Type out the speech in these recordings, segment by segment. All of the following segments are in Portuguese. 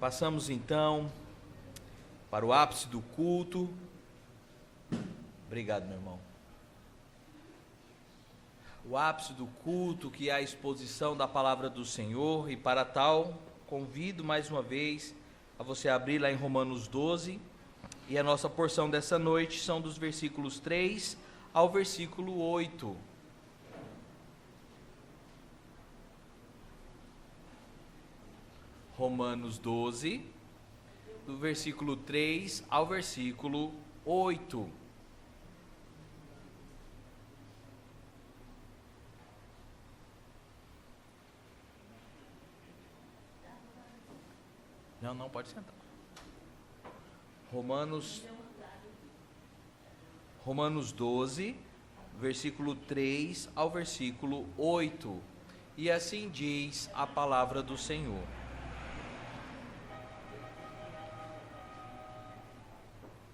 Passamos então para o ápice do culto. Obrigado, meu irmão. O ápice do culto, que é a exposição da palavra do Senhor, e para tal, convido mais uma vez a você abrir lá em Romanos 12, e a nossa porção dessa noite são dos versículos 3 ao versículo 8. Romanos 12, do versículo 3 ao versículo 8. Não, pode sentar. Romanos 12, versículo 3 ao versículo 8. E assim diz a palavra do Senhor.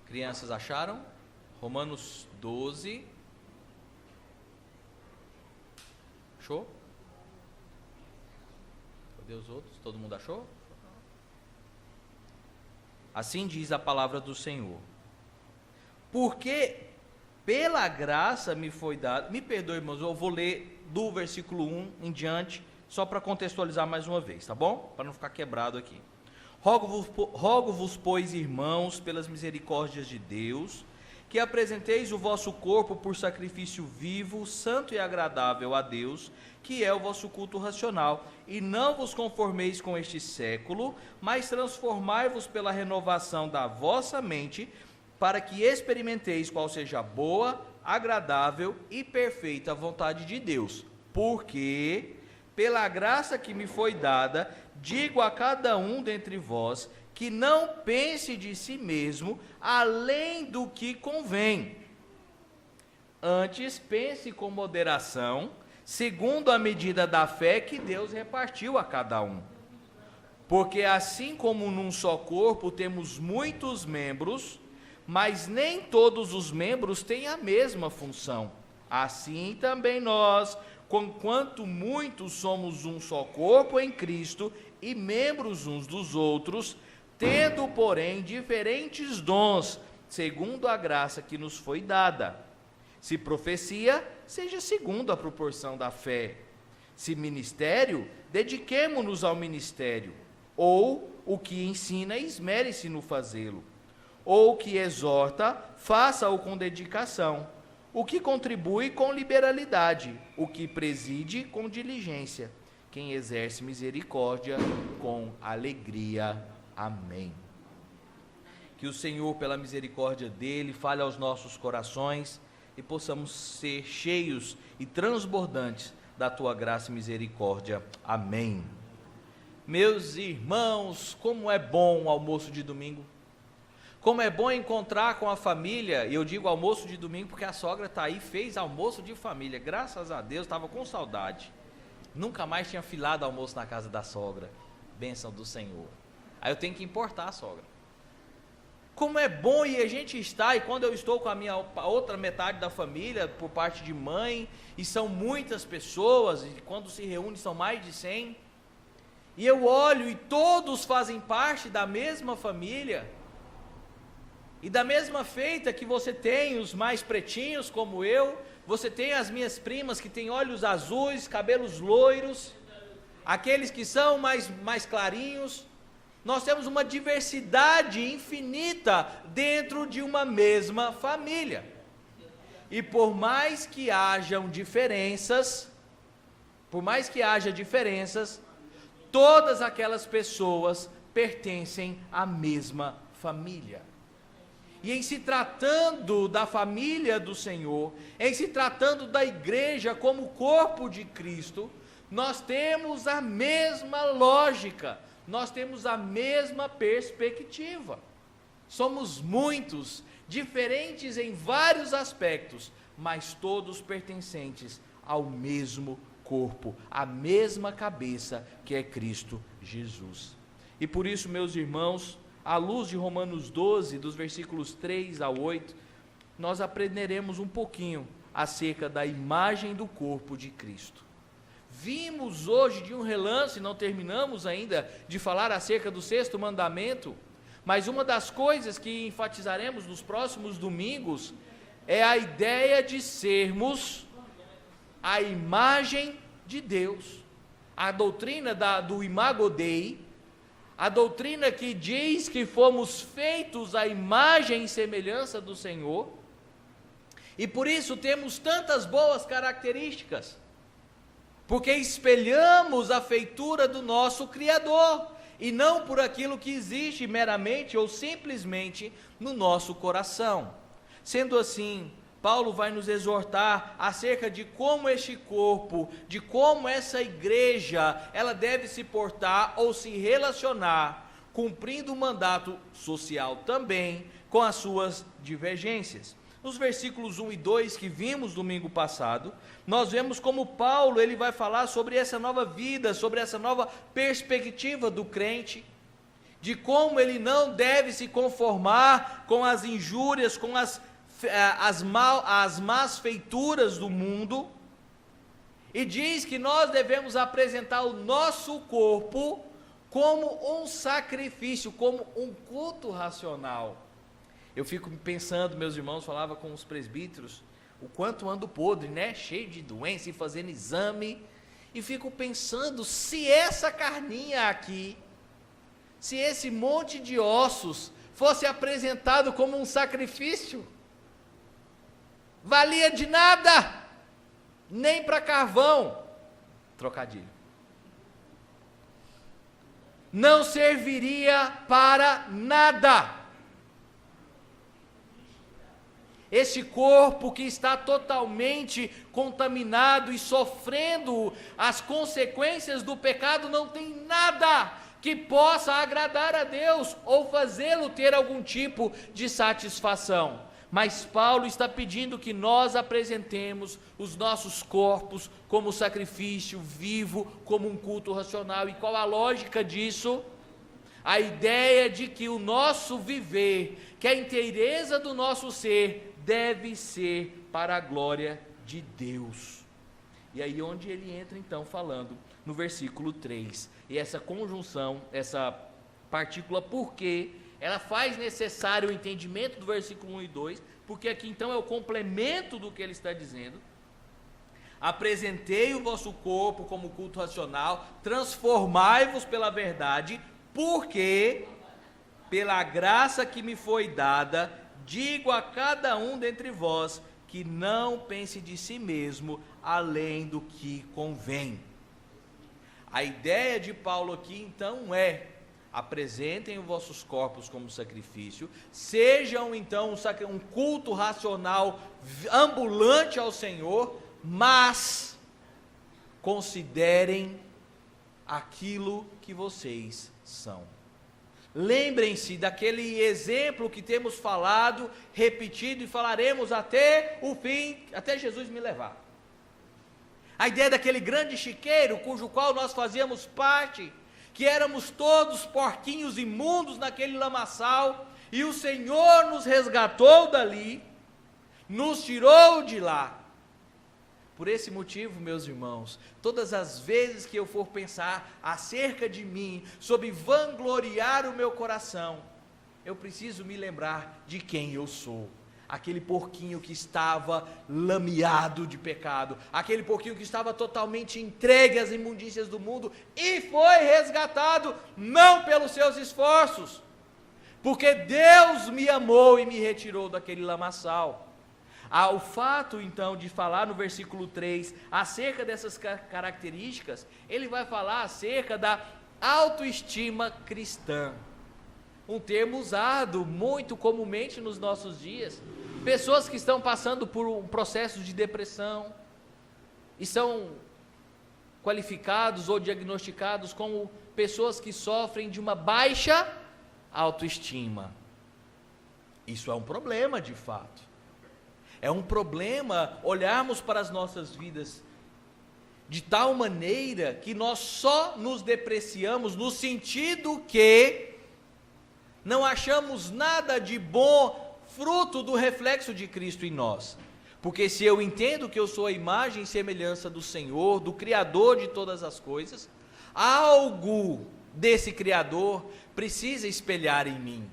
Crianças, acharam? Romanos 12. Achou? Cadê os outros? Todo mundo achou? Assim diz a palavra do Senhor. Porque pela graça me foi dado. Me perdoe, irmãos, eu vou ler do versículo 1 em diante, só para contextualizar mais uma vez, tá bom? Para não ficar quebrado aqui. Rogo-vos, pois, irmãos, pelas misericórdias de Deus, que apresenteis o vosso corpo por sacrifício vivo, santo e agradável a Deus, que é o vosso culto racional, e não vos conformeis com este século, mas transformai-vos pela renovação da vossa mente, para que experimenteis qual seja a boa, agradável e perfeita vontade de Deus. Porque, pela graça que me foi dada, digo a cada um dentre vós, que não pense de si mesmo além do que convém. Antes, pense com moderação, segundo a medida da fé que Deus repartiu a cada um. Porque assim como num só corpo temos muitos membros, mas nem todos os membros têm a mesma função. Assim também nós, conquanto muitos somos um só corpo em Cristo e membros uns dos outros, tendo, porém, diferentes dons, segundo a graça que nos foi dada. Se profecia, seja segundo a proporção da fé. Se ministério, dediquemo-nos ao ministério. Ou o que ensina, esmere-se no fazê-lo. Ou o que exorta, faça-o com dedicação. O que contribui, com liberalidade. O que preside, com diligência. Quem exerce misericórdia, com alegria. Amém. Que o Senhor, pela misericórdia dele, fale aos nossos corações e possamos ser cheios e transbordantes da tua graça e misericórdia. Amém. Meus irmãos, como é bom o almoço de domingo. Como é bom encontrar com a família. E eu digo almoço de domingo porque a sogra está aí, fez almoço de família. Graças a Deus, estava com saudade. Nunca mais tinha filado almoço na casa da sogra. Bênção do Senhor. Aí eu tenho que importar a sogra. Como é bom e a gente está, e quando eu estou com a minha outra metade da família, por parte de mãe, e são muitas pessoas, e quando se reúne são mais de 100, e eu olho e todos fazem parte da mesma família, e da mesma feita que você tem os mais pretinhos como eu, você tem as minhas primas que têm olhos azuis, cabelos loiros, aqueles que são mais clarinhos. Nós temos uma diversidade infinita dentro de uma mesma família. E por mais que haja diferenças, todas aquelas pessoas pertencem à mesma família. E em se tratando da família do Senhor, em se tratando da igreja como corpo de Cristo, nós temos a mesma lógica, nós temos a mesma perspectiva. Somos muitos, diferentes em vários aspectos, mas todos pertencentes ao mesmo corpo, à mesma cabeça que é Cristo Jesus. E por isso, meus irmãos, à luz de Romanos 12, dos versículos 3 a 8, nós aprenderemos um pouquinho acerca da imagem do corpo de Cristo. Vimos hoje de um relance, não terminamos ainda de falar acerca do 6º mandamento, mas uma das coisas que enfatizaremos nos próximos domingos é a ideia de sermos a imagem de Deus. A doutrina do Imago Dei, a doutrina que diz que fomos feitos à imagem e semelhança do Senhor, e por isso temos tantas boas características, porque espelhamos a feitura do nosso Criador, e não por aquilo que existe meramente ou simplesmente no nosso coração. Sendo assim, Paulo vai nos exortar acerca de como este corpo, de como essa igreja, ela deve se portar ou se relacionar, cumprindo o mandato social também, com as suas divergências. Nos versículos 1 e 2 que vimos domingo passado, nós vemos como Paulo ele vai falar sobre essa nova vida, sobre essa nova perspectiva do crente, de como ele não deve se conformar com as injúrias, com as más feituras do mundo, e diz que nós devemos apresentar o nosso corpo como um sacrifício, como um culto racional. Eu fico pensando, meus irmãos, falava com os presbíteros, o quanto ando podre, né? Cheio de doença e fazendo exame, e fico pensando, se essa carninha aqui, se esse monte de ossos fosse apresentado como um sacrifício, valia de nada, nem para carvão, trocadilho, não serviria para nada. Este corpo que está totalmente contaminado e sofrendo as consequências do pecado não tem nada que possa agradar a Deus ou fazê-lo ter algum tipo de satisfação. Mas Paulo está pedindo que nós apresentemos os nossos corpos como sacrifício vivo, como um culto racional. E qual a lógica disso? A ideia de que o nosso viver, que a inteireza do nosso ser, deve ser para a glória de Deus. E aí onde ele entra então falando no versículo 3, e essa conjunção, essa partícula porque, ela faz necessário o entendimento do versículo 1 e 2, porque aqui então é o complemento do que ele está dizendo. Apresentei o vosso corpo como culto racional, transformai-vos pela verdade, porque pela graça que me foi dada, digo a cada um dentre vós, que não pense de si mesmo, além do que convém. A ideia de Paulo aqui então é, apresentem os vossos corpos como sacrifício, sejam então um culto racional ambulante ao Senhor, mas considerem aquilo que vocês são. Lembrem-se daquele exemplo que temos falado, repetido e falaremos até o fim, até Jesus me levar. A ideia daquele grande chiqueiro, cujo qual nós fazíamos parte, que éramos todos porquinhos imundos naquele lamaçal, e o Senhor nos resgatou dali, nos tirou de lá. Por esse motivo, meus irmãos, todas as vezes que eu for pensar acerca de mim, sobre vangloriar o meu coração, eu preciso me lembrar de quem eu sou. Aquele porquinho que estava lameado de pecado, aquele porquinho que estava totalmente entregue às imundícias do mundo e foi resgatado, não pelos seus esforços, porque Deus me amou e me retirou daquele lamaçal. O fato então de falar no versículo 3 acerca dessas características, ele vai falar acerca da autoestima cristã, um termo usado muito comumente nos nossos dias. Pessoas que estão passando por um processo de depressão e são qualificados ou diagnosticados como pessoas que sofrem de uma baixa autoestima. Isso é um problema de fato. É um problema olharmos para as nossas vidas de tal maneira que nós só nos depreciamos no sentido que não achamos nada de bom fruto do reflexo de Cristo em nós. Porque se eu entendo que eu sou a imagem e semelhança do Senhor, do Criador de todas as coisas, algo desse Criador precisa espelhar em mim.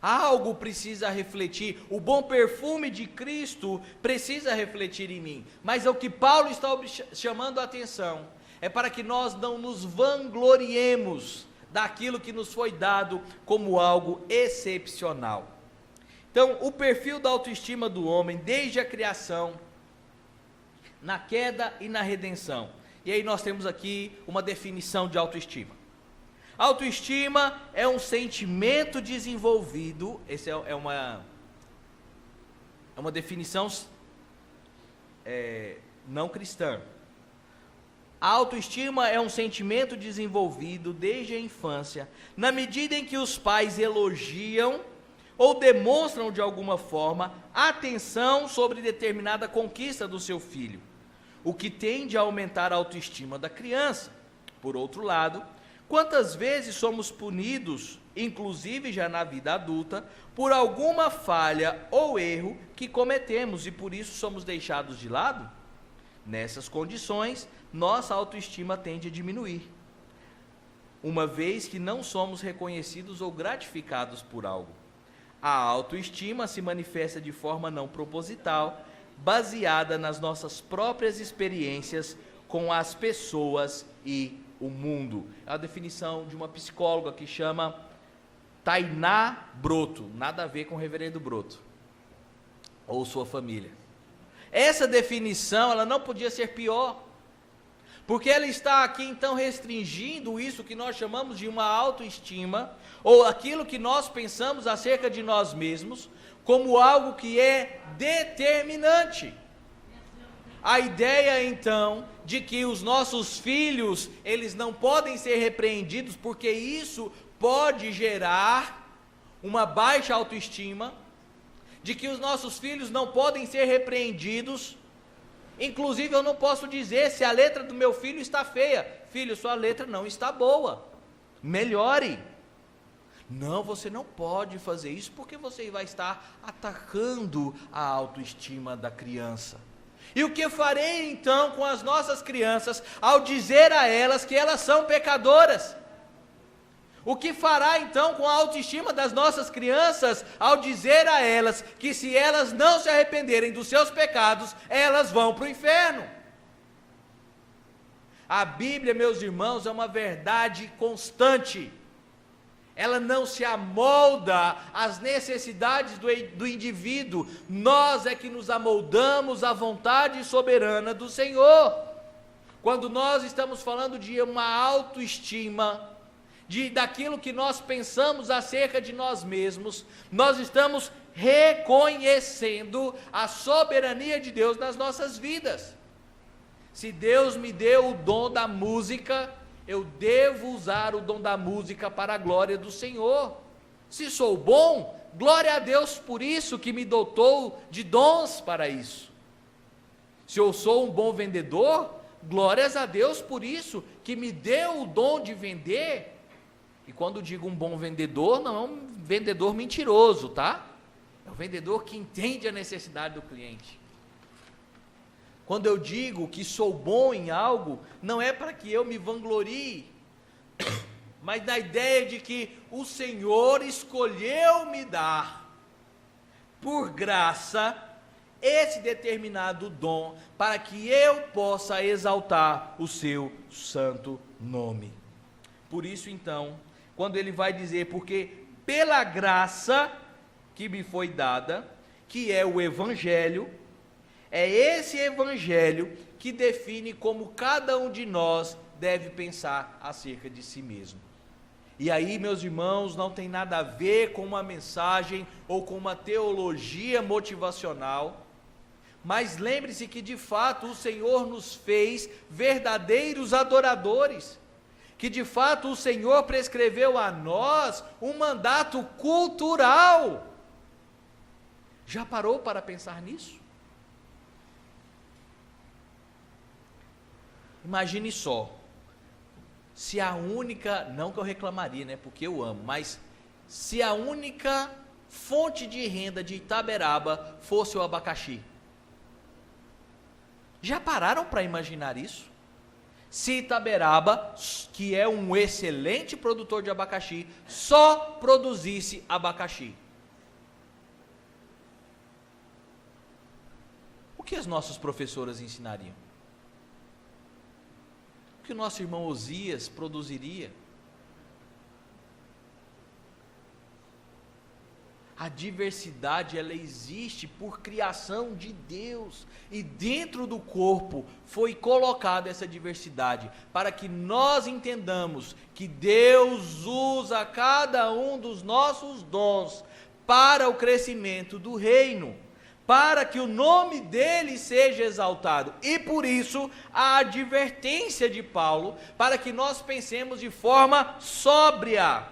Algo precisa refletir, o bom perfume de Cristo precisa refletir em mim. Mas o que Paulo está chamando a atenção é para que nós não nos vangloriemos daquilo que nos foi dado como algo excepcional. Então, o perfil da autoestima do homem, desde a criação, na queda e na redenção. E aí nós temos aqui uma definição de autoestima. Autoestima é um sentimento desenvolvido, essa é uma definição não cristã. A autoestima é um sentimento desenvolvido desde a infância, na medida em que os pais elogiam ou demonstram de alguma forma atenção sobre determinada conquista do seu filho, o que tende a aumentar a autoestima da criança. Por outro lado, quantas vezes somos punidos, inclusive já na vida adulta, por alguma falha ou erro que cometemos e por isso somos deixados de lado? Nessas condições, nossa autoestima tende a diminuir, uma vez que não somos reconhecidos ou gratificados por algo. A autoestima se manifesta de forma não proposital, baseada nas nossas próprias experiências com as pessoas e o mundo. É a definição de uma psicóloga que chama Tainá Broto, nada a ver com o reverendo Broto, ou sua família. Essa definição, ela não podia ser pior, porque ela está aqui então restringindo isso que nós chamamos de uma autoestima, ou aquilo que nós pensamos acerca de nós mesmos, como algo que é determinante. A ideia então de que os nossos filhos, eles não podem ser repreendidos porque isso pode gerar uma baixa autoestima, de que os nossos filhos não podem ser repreendidos. Inclusive eu não posso dizer se a letra do meu filho está feia. Filho, sua letra não está boa, melhore. Não, você não pode fazer isso porque você vai estar atacando a autoestima da criança. E o que farei então com as nossas crianças ao dizer a elas que elas são pecadoras? O que fará então com a autoestima das nossas crianças ao dizer a elas que se elas não se arrependerem dos seus pecados, elas vão para o inferno? A Bíblia, meus irmãos, é uma verdade constante. Ela não se amolda às necessidades do indivíduo, nós é que nos amoldamos à vontade soberana do Senhor. Quando nós estamos falando de uma autoestima, daquilo que nós pensamos acerca de nós mesmos, nós estamos reconhecendo a soberania de Deus nas nossas vidas. Se Deus me deu o dom da música, eu devo usar o dom da música para a glória do Senhor. Se sou bom, glória a Deus por isso, que me dotou de dons para isso. Se eu sou um bom vendedor, glórias a Deus por isso, que me deu o dom de vender. E quando digo um bom vendedor, não é um vendedor mentiroso, tá? É um vendedor que entende a necessidade do cliente. Quando eu digo que sou bom em algo, não é para que eu me vanglorie, mas na ideia de que o Senhor escolheu me dar, por graça, esse determinado dom, para que eu possa exaltar o seu santo nome. Por isso então, quando ele vai dizer, porque pela graça que me foi dada, que é o Evangelho, é esse Evangelho que define como cada um de nós deve pensar acerca de si mesmo. E aí, meus irmãos, não tem nada a ver com uma mensagem ou com uma teologia motivacional, mas lembre-se que de fato o Senhor nos fez verdadeiros adoradores, que de fato o Senhor prescreveu a nós um mandato cultural. Já parou para pensar nisso? Imagine só, se a única, não que eu reclamaria, né, porque eu amo, mas se a única fonte de renda de Itaberaba fosse o abacaxi, Já pararam para imaginar isso? Se Itaberaba, que é um excelente produtor de abacaxi, só produzisse abacaxi. O que as nossas professoras ensinariam? O que o nosso irmão Osias produziria? A diversidade, ela existe por criação de Deus, e dentro do corpo foi colocada essa diversidade, para que nós entendamos que Deus usa cada um dos nossos dons para o crescimento do reino, para que o nome dele seja exaltado, e por isso a advertência de Paulo, para que nós pensemos de forma sóbria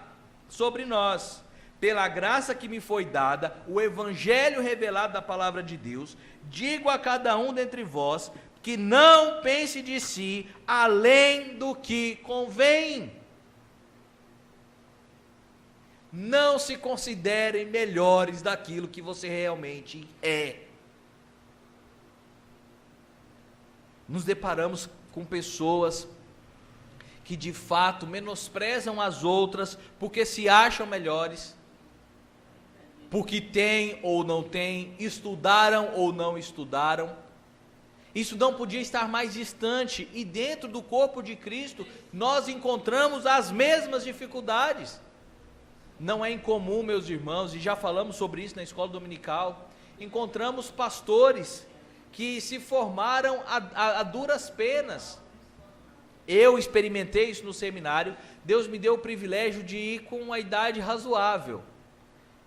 sobre nós. Pela graça que me foi dada, o evangelho revelado da palavra de Deus, digo a cada um dentre vós, que não pense de si além do que convém. Não se considerem melhores daquilo que você realmente é. Nos deparamos com pessoas que de fato menosprezam as outras, porque se acham melhores, porque têm ou não têm, estudaram ou não estudaram. Isso não podia estar mais distante, e dentro do corpo de Cristo, nós encontramos as mesmas dificuldades. Não é incomum, meus irmãos, e já falamos sobre isso na escola dominical, encontramos pastores que se formaram a duras penas. Eu experimentei isso no seminário. Deus me deu o privilégio de ir com uma idade razoável.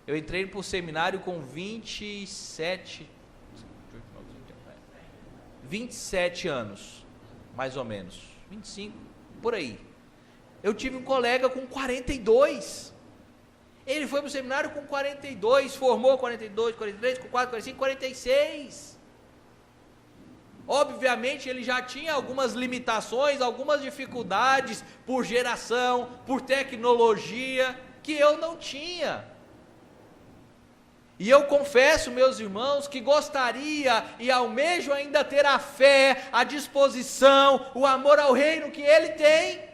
Eu entrei para o seminário com 27 anos, mais ou menos, 25, por aí. Eu tive um colega com 42, ele foi para o seminário com 42, formou 42, 43, 44, 45, 46. Obviamente ele já tinha algumas limitações, algumas dificuldades por geração, por tecnologia, que eu não tinha. E eu confesso, meus irmãos, que gostaria e almejo ainda ter a fé, a disposição, o amor ao reino que ele tem.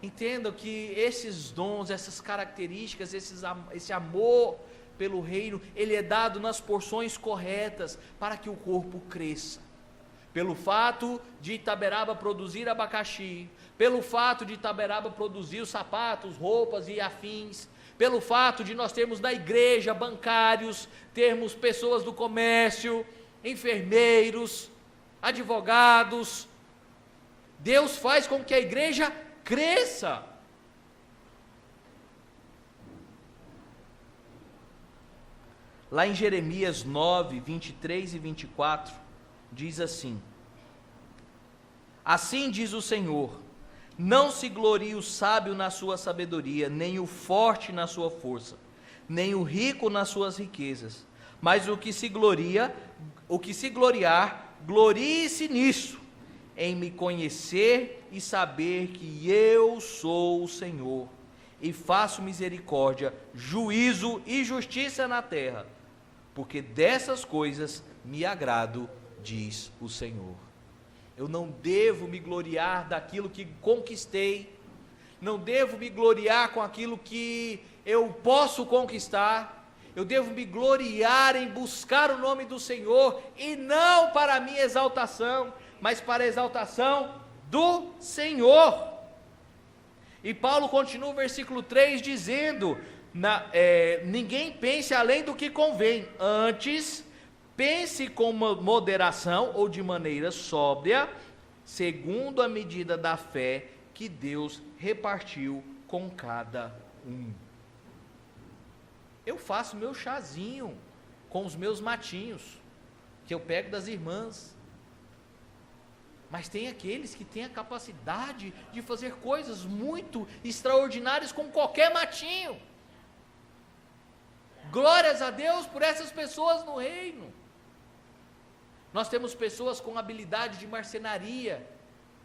Entendam que esses dons, essas características, esse amor pelo reino, ele é dado nas porções corretas para que o corpo cresça. Pelo fato de Itaberaba produzir abacaxi, pelo fato de Itaberaba produzir os sapatos, roupas e afins, pelo fato de nós termos na igreja bancários, termos pessoas do comércio, enfermeiros, advogados, Deus faz com que a igreja cresça. Lá em Jeremias 9, 23 e 24, diz assim: assim diz o Senhor, não se glorie o sábio na sua sabedoria, nem o forte na sua força, nem o rico nas suas riquezas, mas o que se gloriar, glorie-se nisso, em me conhecer e saber que eu sou o Senhor, e faço misericórdia, juízo e justiça na terra, porque dessas coisas me agrado, diz o Senhor. Eu não devo me gloriar daquilo que conquistei, não devo me gloriar com aquilo que eu posso conquistar, eu devo me gloriar em buscar o nome do Senhor, e não para a minha exaltação, mas para a exaltação do Senhor. E Paulo continua o versículo 3 dizendo, ninguém pense além do que convém, antes pense com moderação ou de maneira sóbria, segundo a medida da fé que Deus repartiu com cada um. Eu faço meu chazinho com os meus matinhos, que eu pego das irmãs. Mas tem aqueles que têm a capacidade de fazer coisas muito extraordinárias com qualquer matinho. Glórias a Deus por essas pessoas no reino. Nós temos pessoas com habilidade de marcenaria.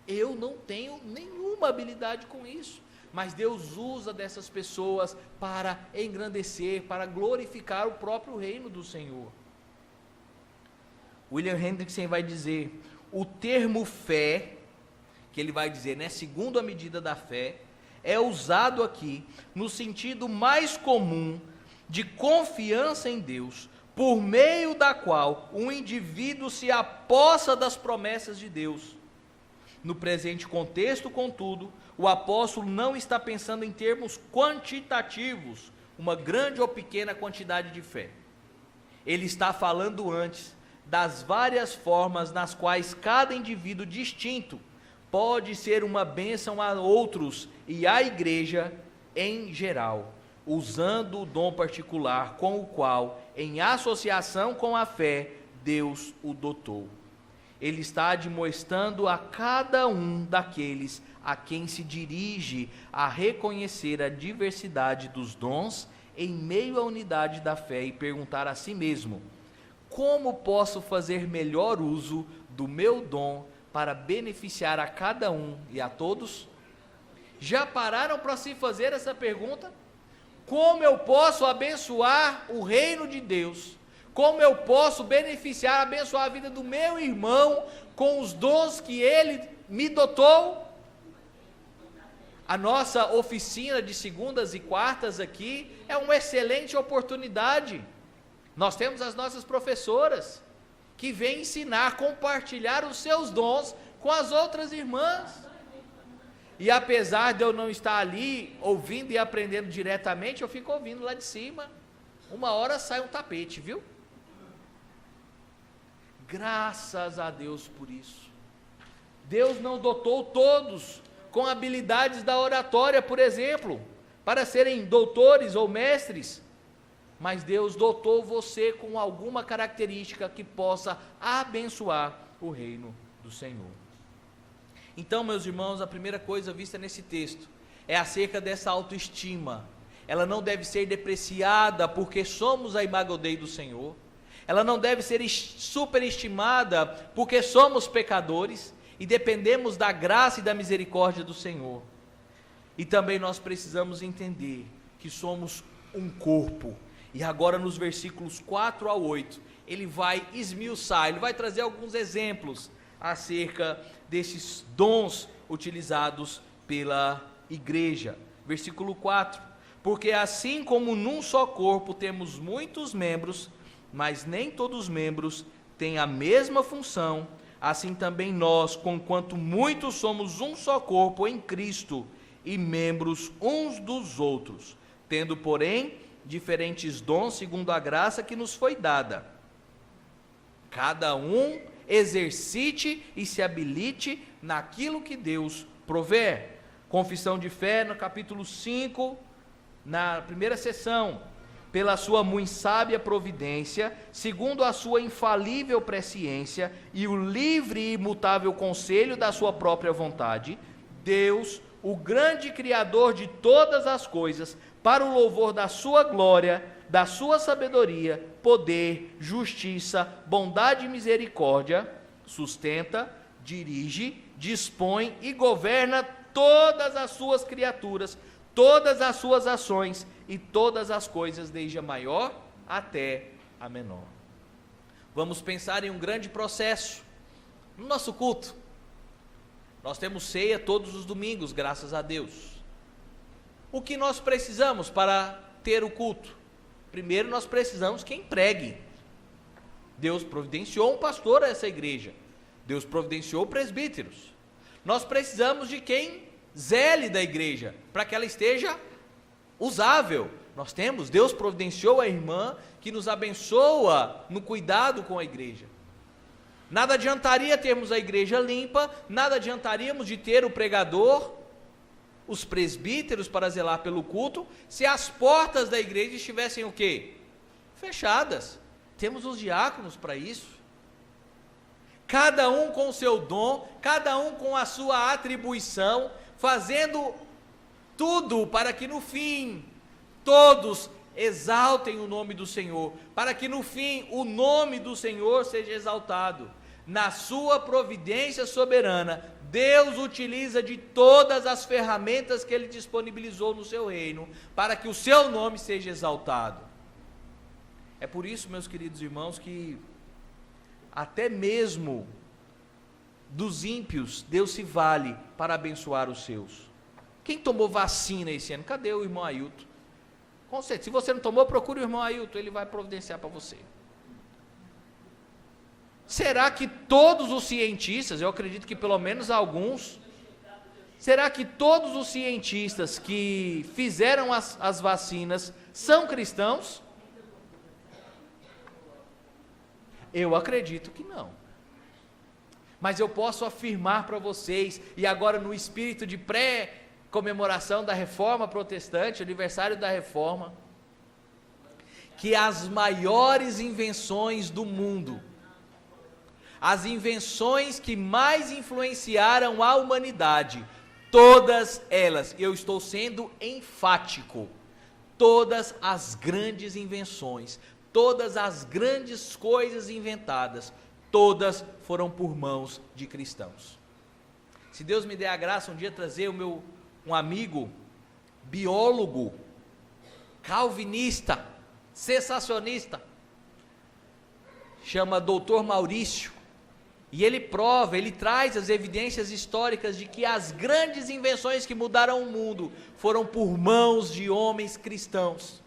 Eu não tenho nenhuma habilidade com isso, mas Deus usa dessas pessoas para engrandecer, para glorificar o próprio reino do Senhor. William Hendrickson vai dizer, o termo fé, que ele vai dizer, né, segundo a medida da fé, é usado aqui no sentido mais comum de confiança em Deus, por meio da qual um indivíduo se apossa das promessas de Deus. No presente contexto, contudo, o apóstolo não está pensando em termos quantitativos, uma grande ou pequena quantidade de fé. Ele está falando antes das várias formas nas quais cada indivíduo distinto pode ser uma bênção a outros e à igreja em geral, usando o dom particular com o qual, em associação com a fé, Deus o dotou. Ele está admoestando a cada um daqueles a quem se dirige a reconhecer a diversidade dos dons em meio à unidade da fé e perguntar a si mesmo: como posso fazer melhor uso do meu dom para beneficiar a cada um e a todos? Já pararam para se fazer essa pergunta? Como eu posso abençoar o reino de Deus? Como eu posso beneficiar, abençoar a vida do meu irmão com os dons que ele me dotou? A nossa oficina de segundas e quartas aqui é uma excelente oportunidade. Nós temos as nossas professoras que vêm ensinar, compartilhar os seus dons com as outras irmãs. E apesar de eu não estar ali ouvindo e aprendendo diretamente, eu fico ouvindo lá de cima. Uma hora sai um tapete, viu? Graças a Deus por isso. Deus não dotou todos com habilidades da oratória, por exemplo, para serem doutores ou mestres, mas Deus dotou você com alguma característica que possa abençoar o reino do Senhor. Então, meus irmãos, a primeira coisa vista nesse texto é acerca dessa autoestima. Ela não deve ser depreciada porque somos a imago Dei do Senhor. Ela não deve ser superestimada porque somos pecadores e dependemos da graça e da misericórdia do Senhor. E também nós precisamos entender que somos um corpo. E agora nos versículos 4 a 8, ele vai esmiuçar, ele vai trazer alguns exemplos acerca desses dons utilizados pela igreja. Versículo 4, porque assim como num só corpo temos muitos membros, mas nem todos os membros têm a mesma função, assim também nós, conquanto muitos somos um só corpo em Cristo, e membros uns dos outros, tendo, porém, diferentes dons segundo a graça que nos foi dada. Cada um exercite e se habilite naquilo que Deus prover. Confissão de fé no capítulo 5, na primeira sessão. Pela sua muito sábia providência, segundo a sua infalível presciência e o livre e imutável conselho da sua própria vontade, Deus, o grande Criador de todas as coisas, para o louvor da sua glória, da sua sabedoria, poder, justiça, bondade e misericórdia, sustenta, dirige, dispõe e governa todas as suas criaturas, todas as suas ações e todas as coisas, desde a maior até a menor. Vamos pensar em um grande processo no nosso culto. Nós temos ceia todos os domingos, graças a Deus. O que nós precisamos para ter o culto? Primeiro nós precisamos quem pregue. Deus providenciou um pastor a essa igreja. Deus providenciou presbíteros. Nós precisamos de quem zele da igreja, para que ela esteja usável. Nós temos, Deus providenciou a irmã que nos abençoa no cuidado com a igreja. Nada adiantaria termos a igreja limpa, nada adiantaríamos de ter o pregador, os presbíteros para zelar pelo culto, se as portas da igreja estivessem o quê? Fechadas. Temos os diáconos para isso. Cada um com o seu dom, cada um com a sua atribuição, fazendo tudo para que no fim todos exaltem o nome do Senhor, para que no fim o nome do Senhor seja exaltado. Na sua providência soberana, Deus utiliza de todas as ferramentas que Ele disponibilizou no seu reino, para que o seu nome seja exaltado. É por isso, meus queridos irmãos, que até mesmo dos ímpios, Deus se vale para abençoar os seus. Quem tomou vacina esse ano? Cadê o irmão Ailton? Com certeza, se você não tomou, procure o irmão Ailton, ele vai providenciar para você. Será que todos os cientistas, eu acredito que pelo menos alguns, será que todos os cientistas que fizeram as vacinas são cristãos? Eu acredito que não. Mas eu posso afirmar para vocês, e agora no espírito de pré-comemoração da Reforma Protestante, aniversário da Reforma, que as maiores invenções do mundo, as invenções que mais influenciaram a humanidade, todas elas, eu estou sendo enfático, todas as grandes invenções, todas as grandes coisas inventadas, todas foram por mãos de cristãos. Se Deus me der a graça um dia trazer um amigo biólogo, calvinista, cessacionista, chama Dr. Maurício, e ele traz as evidências históricas de que as grandes invenções que mudaram o mundo foram por mãos de homens cristãos.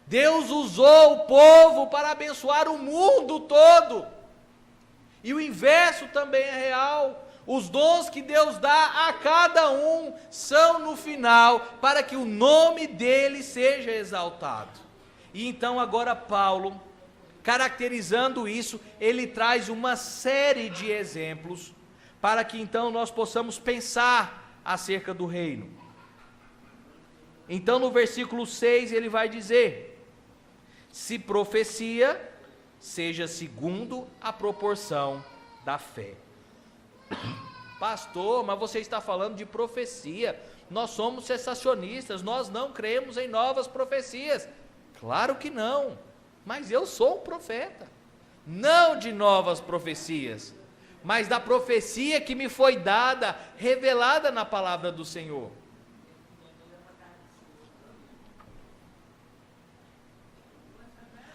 Deus usou o povo para abençoar o mundo todo. E o inverso também é real. Os dons que Deus dá a cada um são no final para que o nome dele seja exaltado. E então agora Paulo, caracterizando isso, ele traz uma série de exemplos para que então nós possamos pensar acerca do reino. Então no versículo 6 ele vai dizer: se profecia, seja segundo a proporção da fé. Pastor, mas você está falando de profecia, nós somos cessacionistas, nós não cremos em novas profecias. Claro que não, mas eu sou um profeta, não de novas profecias, mas da profecia que me foi dada, revelada na palavra do Senhor.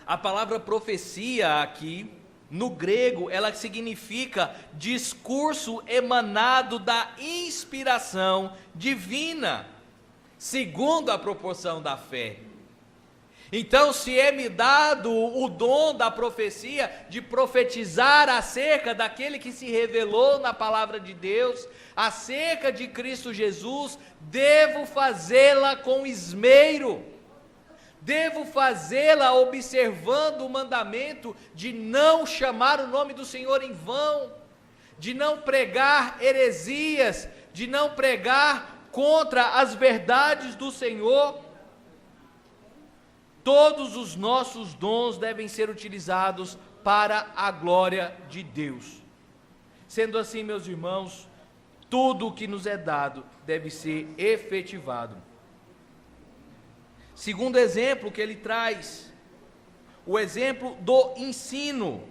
A palavra profecia aqui, no grego, ela significa discurso emanado da inspiração divina, segundo a proporção da fé. Então, se é me dado o dom da profecia, de profetizar acerca daquele que se revelou na palavra de Deus, acerca de Cristo Jesus, devo fazê-la com esmero. Devo fazê-la observando o mandamento de não chamar o nome do Senhor em vão, de não pregar heresias, de não pregar contra as verdades do Senhor. Todos os nossos dons devem ser utilizados para a glória de Deus. Sendo assim, meus irmãos, tudo o que nos é dado deve ser efetivado. Segundo exemplo que ele traz, o exemplo do ensino.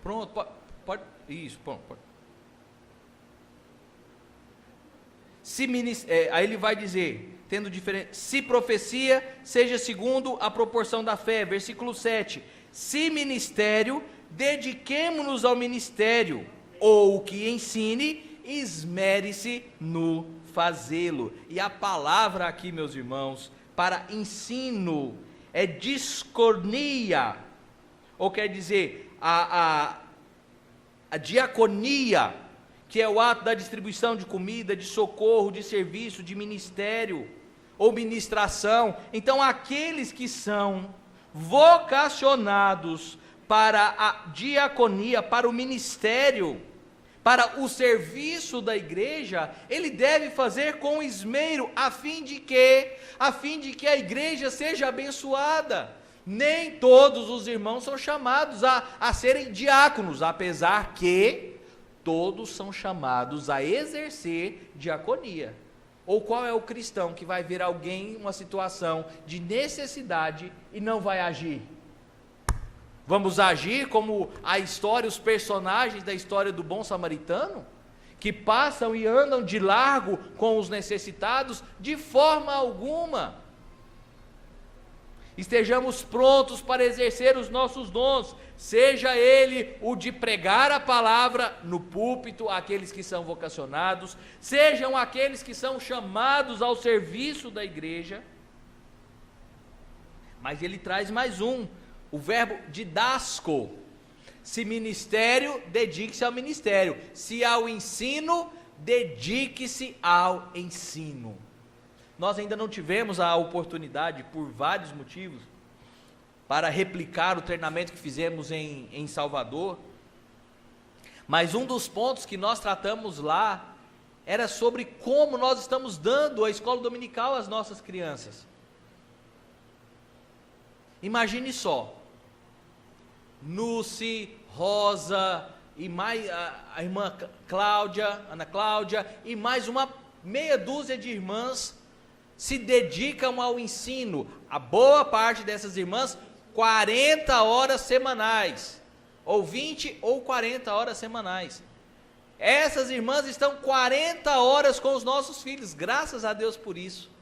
Pronto, pode isso, pronto. Aí ele vai dizer, tendo diferença, se profecia, seja segundo a proporção da fé, versículo 7. Se ministério, dediquemo-nos ao ministério, ou o que ensine, esmere-se no fazê-lo. E a palavra aqui, meus irmãos, para ensino é discornia, ou quer dizer, a diaconia, que é o ato da distribuição de comida, de socorro, de serviço, de ministério, ou ministração. Então, aqueles que são vocacionados para a diaconia, para o ministério, para o serviço da igreja, ele deve fazer com esmero, a fim de que a igreja seja abençoada. Nem todos os irmãos são chamados a serem diáconos, apesar que todos são chamados a exercer diaconia. Ou qual é o cristão que vai ver alguém em uma situação de necessidade e não vai agir? Vamos agir como a história, os personagens da história do bom samaritano, que passam e andam de largo com os necessitados? De forma alguma. Estejamos prontos para exercer os nossos dons, seja ele o de pregar a palavra no púlpito, aqueles que são vocacionados, sejam aqueles que são chamados ao serviço da igreja. Mas ele traz mais o verbo didasko. Se ministério, dedique-se ao ministério. Se ao ensino, dedique-se ao ensino. Nós ainda não tivemos a oportunidade, por vários motivos, para replicar o treinamento que fizemos em Salvador, mas um dos pontos que nós tratamos lá era sobre como nós estamos dando a escola dominical às nossas crianças. Imagine só, Núci, Rosa, e mais a irmã Cláudia, Ana Cláudia, e mais uma meia dúzia de irmãs se dedicam ao ensino. A boa parte dessas irmãs, 40 horas semanais, ou 20 ou 40 horas semanais. Essas irmãs estão 40 horas com os nossos filhos, graças a Deus por isso.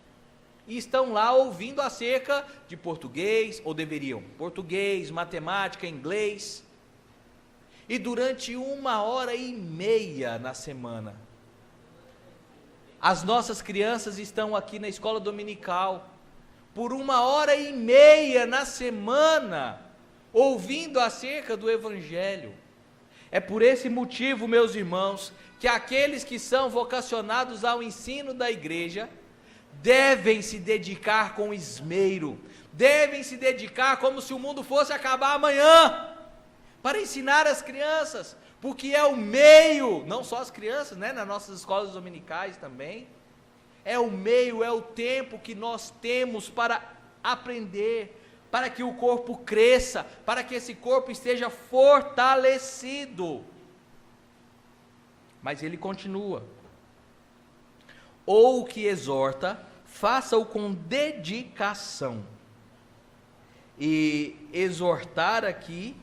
E estão lá ouvindo acerca de português, ou deveriam, português, matemática, inglês. E durante 1h30 na semana, as nossas crianças estão aqui na escola dominical, por 1h30 na semana, ouvindo acerca do Evangelho. É por esse motivo, meus irmãos, que aqueles que são vocacionados ao ensino da igreja, devem se dedicar com esmero, devem se dedicar como se o mundo fosse acabar amanhã, para ensinar as crianças, porque é o meio, não só as crianças, nas nossas escolas dominicais também, é o meio, é o tempo que nós temos para aprender, para que o corpo cresça, para que esse corpo esteja fortalecido. Mas ele continua: ou o que exorta, faça-o com dedicação. E exortar aqui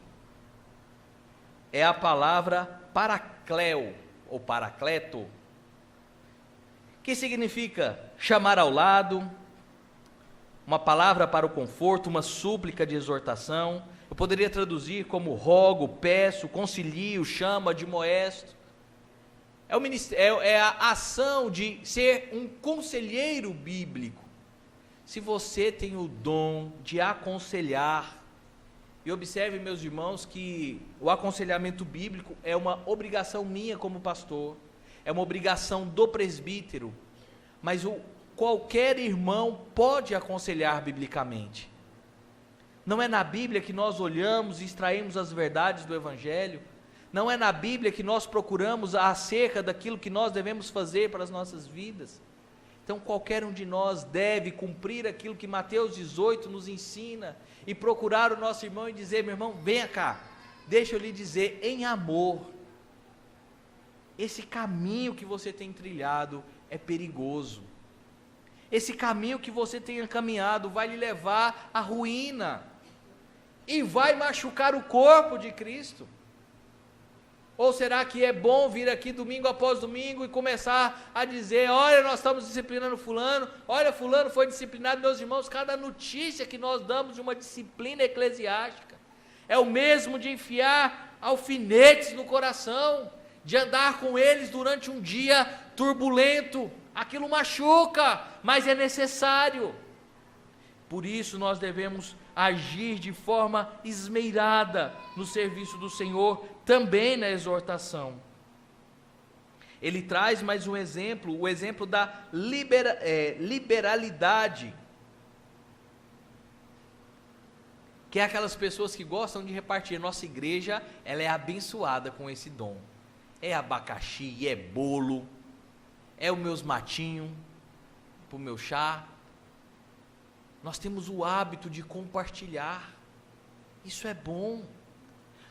é a palavra paracleo, ou paracleto, que significa chamar ao lado, uma palavra para o conforto, uma súplica de exortação. Eu poderia traduzir como rogo, peço, concilio, chamo, admoesto. É a ação de ser um conselheiro bíblico. Se você tem o dom de aconselhar, e observe, meus irmãos, que o aconselhamento bíblico é uma obrigação minha como pastor, é uma obrigação do presbítero, mas qualquer irmão pode aconselhar biblicamente. Não é na Bíblia que nós olhamos e extraímos as verdades do Evangelho, não é na Bíblia que nós procuramos acerca daquilo que nós devemos fazer para as nossas vidas. Então qualquer um de nós deve cumprir aquilo que Mateus 18 nos ensina, e procurar o nosso irmão e dizer: meu irmão, venha cá, deixa eu lhe dizer em amor, esse caminho que você tem trilhado é perigoso, esse caminho que você tem caminhado vai lhe levar à ruína, e vai machucar o corpo de Cristo. Ou será que é bom vir aqui domingo após domingo e começar a dizer: olha, nós estamos disciplinando fulano, olha, fulano foi disciplinado. Meus irmãos, cada notícia que nós damos de uma disciplina eclesiástica é o mesmo de enfiar alfinetes no coração, de andar com eles durante um dia turbulento. Aquilo machuca, mas é necessário. Por isso nós devemos agir de forma esmerada no serviço do Senhor, também na exortação. Ele traz mais um exemplo, o exemplo da liberalidade, que é aquelas pessoas que gostam de repartir. Nossa igreja, ela é abençoada com esse dom. É abacaxi, é bolo, é os meus matinhos para o meu chá. Nós temos o hábito de compartilhar, isso é bom.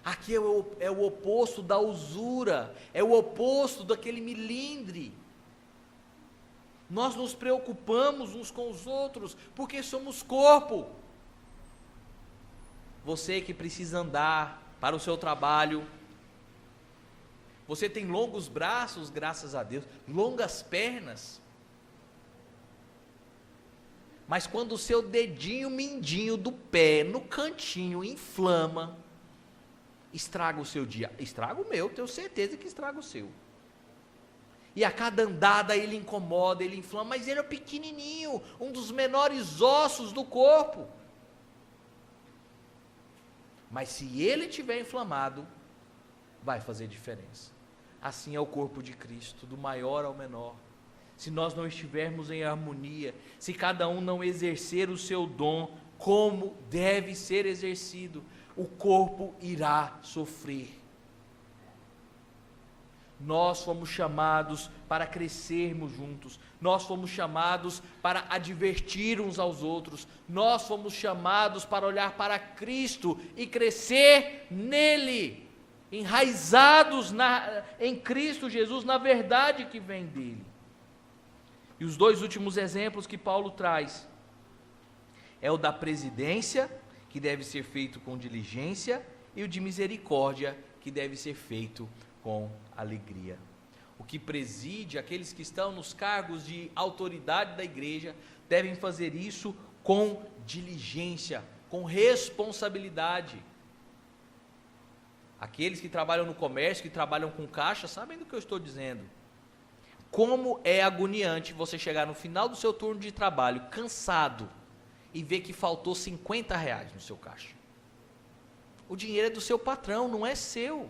Aqui é o oposto da usura, é o oposto daquele milindre. Nós nos preocupamos uns com os outros, porque somos corpo. Você que precisa andar para o seu trabalho, você tem longos braços, graças a Deus, longas pernas. Mas quando o seu dedinho mindinho do pé, no cantinho, inflama, estraga o seu dia. Estraga o meu, tenho certeza que estraga o seu. E a cada andada ele incomoda, ele inflama, mas ele é pequenininho, um dos menores ossos do corpo. Mas se ele estiver inflamado, vai fazer diferença. Assim é o corpo de Cristo, do maior ao menor. Se nós não estivermos em harmonia, se cada um não exercer o seu dom como deve ser exercido, o corpo irá sofrer. Nós fomos chamados para crescermos juntos, nós fomos chamados para advertir uns aos outros, nós fomos chamados para olhar para Cristo e crescer nele, enraizados em Cristo Jesus, na verdade que vem dele. E os dois últimos exemplos que Paulo traz é o da presidência, que deve ser feito com diligência, e o de misericórdia, que deve ser feito com alegria. O que preside, aqueles que estão nos cargos de autoridade da igreja, devem fazer isso com diligência, com responsabilidade. Aqueles que trabalham no comércio, que trabalham com caixa, sabem do que eu estou dizendo. Como é agoniante você chegar no final do seu turno de trabalho, cansado, e ver que faltou R$50 no seu caixa. O dinheiro é do seu patrão, não é seu.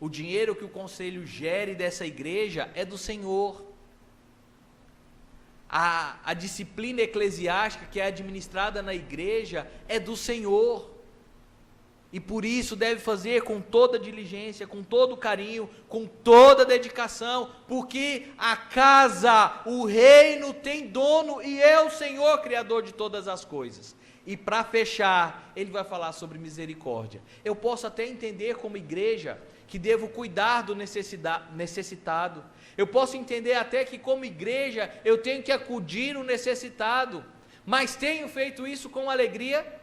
O dinheiro que o conselho gere dessa igreja é do Senhor. A disciplina eclesiástica que é administrada na igreja é do Senhor. E por isso deve fazer com toda diligência, com todo carinho, com toda dedicação, porque a casa, o reino tem dono e é o Senhor criador de todas as coisas. E para fechar, ele vai falar sobre misericórdia. Eu posso até entender como igreja que devo cuidar do necessitado. Eu posso entender até que como igreja eu tenho que acudir o necessitado, mas tenho feito isso com alegria?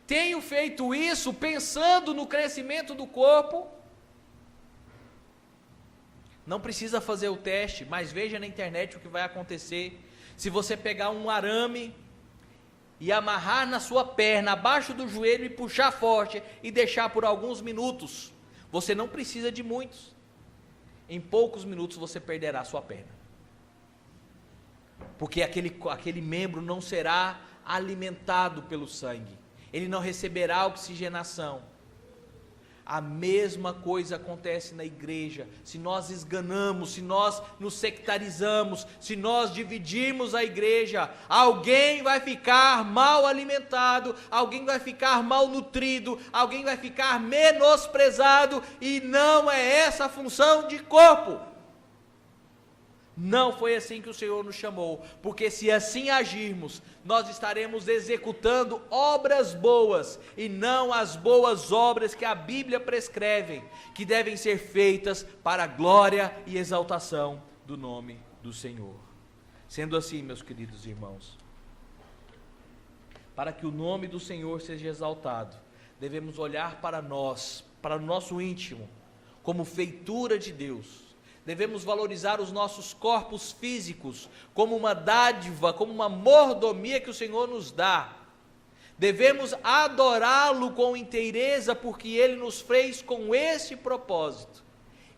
Tenho feito isso pensando no crescimento do corpo? Não precisa fazer o teste, mas veja na internet o que vai acontecer. Se você pegar um arame e amarrar na sua perna, abaixo do joelho, e puxar forte, e deixar por alguns minutos, você não precisa de muitos. Em poucos minutos você perderá a sua perna. Porque aquele membro não será alimentado pelo sangue. Ele não receberá oxigenação. A mesma coisa acontece na igreja. Se nós esganamos, se nós nos sectarizamos, se nós dividirmos a igreja, alguém vai ficar mal alimentado, alguém vai ficar mal nutrido, alguém vai ficar menosprezado, e não é essa a função de corpo. Não foi assim que o Senhor nos chamou, porque se assim agirmos, nós estaremos executando obras boas, e não as boas obras que a Bíblia prescreve, que devem ser feitas para a glória e exaltação do nome do Senhor. Sendo assim, meus queridos irmãos, para que o nome do Senhor seja exaltado, devemos olhar para nós, para o nosso íntimo, como feitura de Deus. Devemos valorizar os nossos corpos físicos como uma dádiva, como uma mordomia que o Senhor nos dá. Devemos adorá-lo com inteireza, porque Ele nos fez com esse propósito.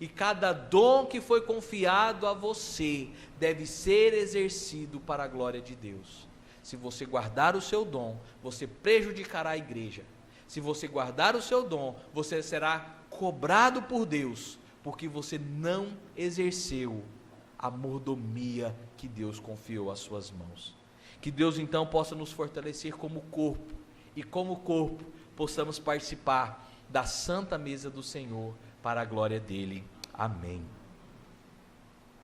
E cada dom que foi confiado a você deve ser exercido para a glória de Deus. Se você guardar o seu dom, você prejudicará a igreja. Se você guardar o seu dom, você será cobrado por Deus, porque você não exerceu a mordomia que Deus confiou às suas mãos. Que Deus então possa nos fortalecer como corpo, e como corpo possamos participar da santa mesa do Senhor, para a glória dele. Amém.